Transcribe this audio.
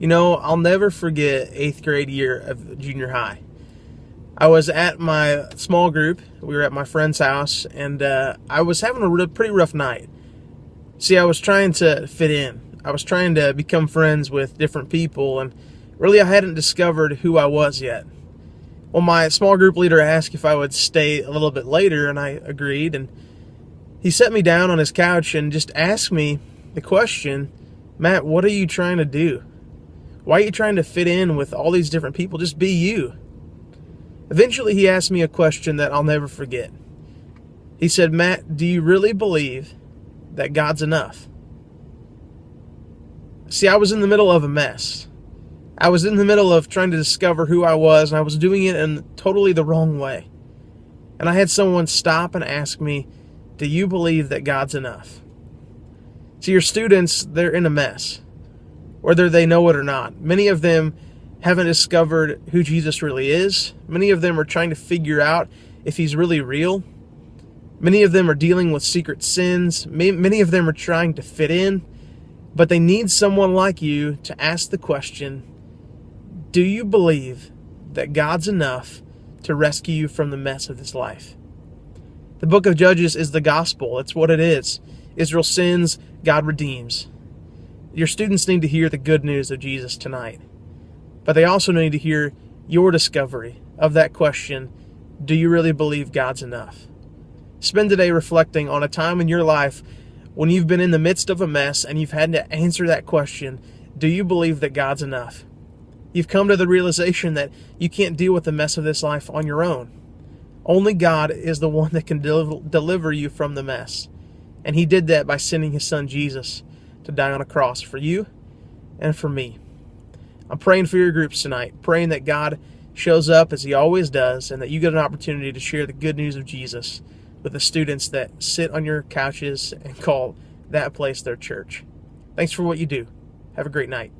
I'll never forget 8th grade year of junior high. I was at my small group. We were at my friend's house, and I was having a pretty rough night. See, I was trying to fit in. I was trying to become friends with different people, and really I hadn't discovered who I was yet. Well, my small group leader asked if I would stay a little bit later, and I agreed, and he set me down on his couch and just asked me the question, "Matt, what are you trying to do? Why are you trying to fit in with all these different people? Just be you." Eventually, he asked me a question that I'll never forget. He said, "Matt, do you really believe that God's enough?" See, I was in the middle of a mess. I was in the middle of trying to discover who I was, and I was doing it in totally the wrong way. And I had someone stop and ask me, "Do you believe that God's enough?" See, your students, they're in a mess, whether they know it or not. Many of them haven't discovered who Jesus really is. Many of them are trying to figure out if he's really real. Many of them are dealing with secret sins. Many of them are trying to fit in, but they need someone like you to ask the question, do you believe that God's enough to rescue you from the mess of this life? The book of Judges is the gospel. It's what it is. Israel sins, God redeems. Your students need to hear the good news of Jesus tonight. But they also need to hear your discovery of that question, do you really believe God's enough? Spend today reflecting on a time in your life when you've been in the midst of a mess and you've had to answer that question, do you believe that God's enough? You've come to the realization that you can't deal with the mess of this life on your own. Only God is the one that can deliver you from the mess. And he did that by sending his son Jesus to die on a cross for you and for me. I'm praying for your groups tonight, praying that God shows up as he always does, and that you get an opportunity to share the good news of Jesus with the students that sit on your couches and call that place their church. Thanks for what you do. Have a great night.